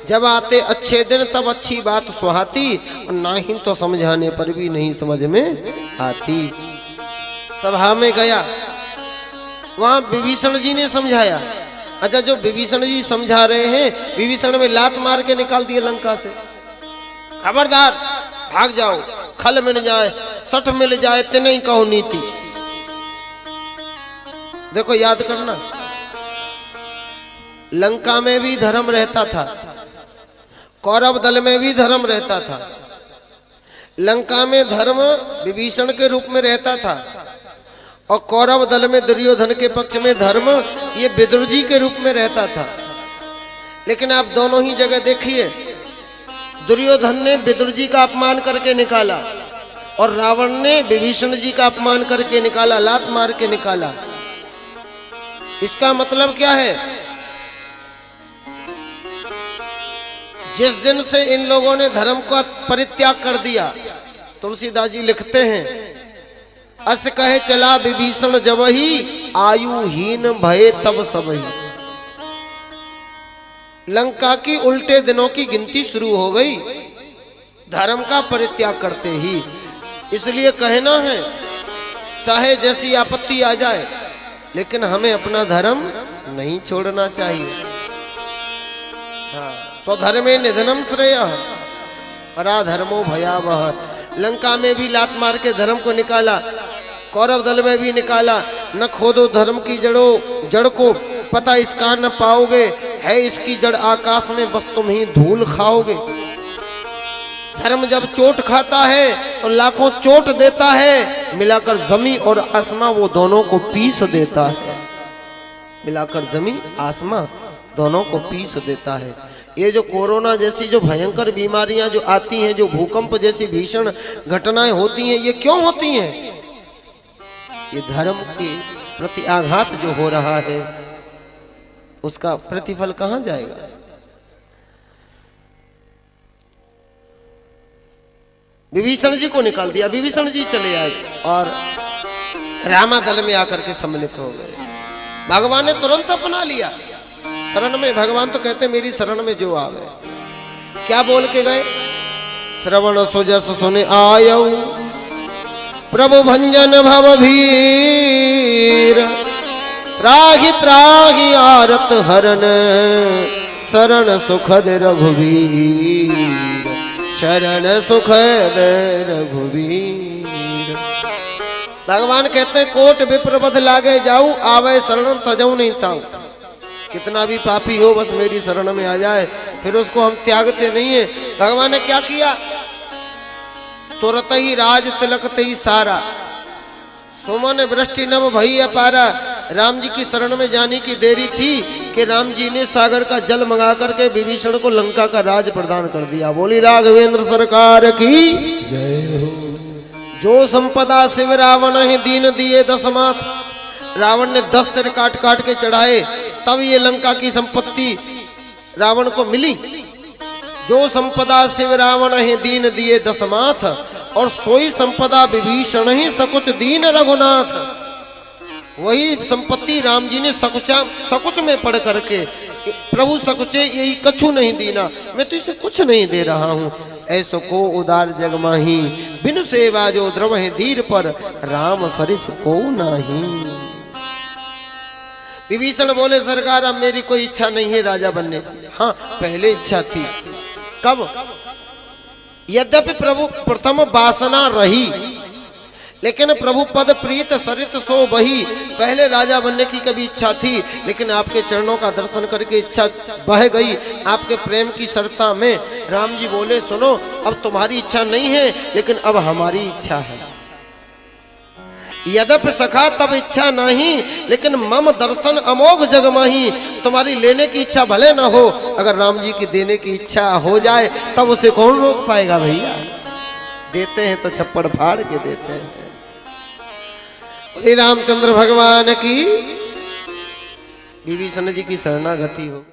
जब आते अच्छे दिन तब अच्छी बात सुहाती, और नहीं तो समझाने पर भी नहीं समझ में आती। सभा में गया, वहां विभीषण जी ने समझाया। अच्छा, जो विभीषण जी समझा रहे हैं, विभीषण में लात मार के निकाल दिए लंका से। खबरदार, भाग जाओ, खल मिल जाए, सठ मिल जाए, ते नहीं कहो नीति। देखो, याद करना, लंका में भी धर्म रहता था, कौरव दल में भी धर्म रहता था। लंका में धर्म विभीषण के रूप में रहता था, और कौरव दल में दुर्योधन के पक्ष में धर्म ये विदुर जी के रूप में रहता था। लेकिन आप दोनों ही जगह देखिए, दुर्योधन ने विदुर जी का अपमान करके निकाला, और रावण ने विभीषण जी का अपमान करके निकाला, लात मार के निकाला। इसका मतलब क्या है? जिस दिन से इन लोगों ने धर्म का परित्याग कर दिया, तुलसीदास जी लिखते हैं, अस कहे चला विभीषण जबहि, आयुहीन भये तब सबहि। लंका की उल्टे दिनों की गिनती शुरू हो गई धर्म का परित्याग करते ही। इसलिए कहना है, चाहे जैसी आपत्ति आ जाए, लेकिन हमें अपना धर्म नहीं छोड़ना चाहिए। हाँ, स्वधर्मे निधनम श्रेयः पराधर्मो भयावह। लंका में भी लात मार के धर्म को निकाला, कौरव दल में भी निकाला। न खोदो धर्म की जड़ को, पता इसका न पाओगे, है इसकी जड़ आकाश में, बस तुम ही धूल खाओगे। धर्म जब चोट खाता है तो लाखों चोट देता है, मिलाकर जमीन और आसमां वो दोनों को पीस देता है। मिलाकर जमीन आसमां दोनों को पीस देता है। ये जो कोरोना जैसी जो भयंकर बीमारियां जो आती हैं, जो भूकंप जैसी भीषण घटनाएं होती हैं, ये क्यों होती हैं? ये धर्म के प्रति आघात जो हो रहा है, उसका प्रतिफल कहां जाएगा? विभीषण जी को निकाल दिया, विभीषण जी चले आए और रामा दल में आकर के सम्मिलित हो गए। भगवान ने तुरंत अपना लिया शरण में। भगवान तो कहते मेरी शरण में जो आवे। क्या बोल के गए? श्रवण सुजस सुन आयौ, प्रभु भंजन भव भीर, त्राहि त्राहि आरत हरन, शरण सुखद रघुवीर, शरण सुखद रघुवीर। भगवान कहते हैं, कोट विप्र बध लागे जाऊं, आवे शरण तजऊ नहीं ताऊ। कितना भी पापी हो, बस मेरी शरण में आ जाए, फिर उसको हम त्यागते नहीं है। भगवान ने क्या किया? तुरत ही राज तिलक ही सारा, सुमन वृष्टि नभ भई अपारा। राम जी की शरण में जाने की देरी थी कि राम जी ने सागर का जल मंगा करके विभीषण को लंका का राज प्रदान कर दिया। बोली राघवेंद्र सरकार की जय हो। जो संपदा शिव रावण ही दीन दिए दसमाथ। रावण ने 10 सिर काट काट के चढ़ाए, तब ये लंका की संपत्ति रावण को मिली। जो संपदा शिव रावण ही दीन दिए दसमाथ, और सोई संपदा विभीषण ही सकुच दीन रघुनाथ। वही संपत्ति राम जी ने सकुच में पढ़ करके, प्रभु सकुचे यही कछु नहीं दीना, मैं तो इसे कुछ नहीं दे रहा हूँ। ऐसो को उदार जग माही, बिनु सेवा जो द्रवहि धीर पर, राम सरिस को नहीं। विभीषण बोले, सरकार अब मेरी कोई इच्छा नहीं है राजा बनने की। हाँ, पहले इच्छा थी। कब? यद्यपि प्रभु प्रथम वासना रही, लेकिन प्रभु पद प्रीत सरित सो बही। पहले राजा बनने की कभी इच्छा थी, लेकिन आपके चरणों का दर्शन करके इच्छा बह गई। आपके प्रेम की सरता में राम जी बोले, सुनो, अब तुम्हारी इच्छा नहीं है, लेकिन अब हमारी इच्छा है। यद्यपि सखा तब इच्छा नहीं, लेकिन मम दर्शन अमोघ जगमाही। तुम्हारी लेने की इच्छा भले ना हो, अगर राम जी की देने की इच्छा हो जाए, तब उसे कौन रोक पाएगा भैया? देते हैं तो छप्पड़ फाड़ के देते हैं। रामचंद्र भगवान की, विभीषण जी की शरणागति हो।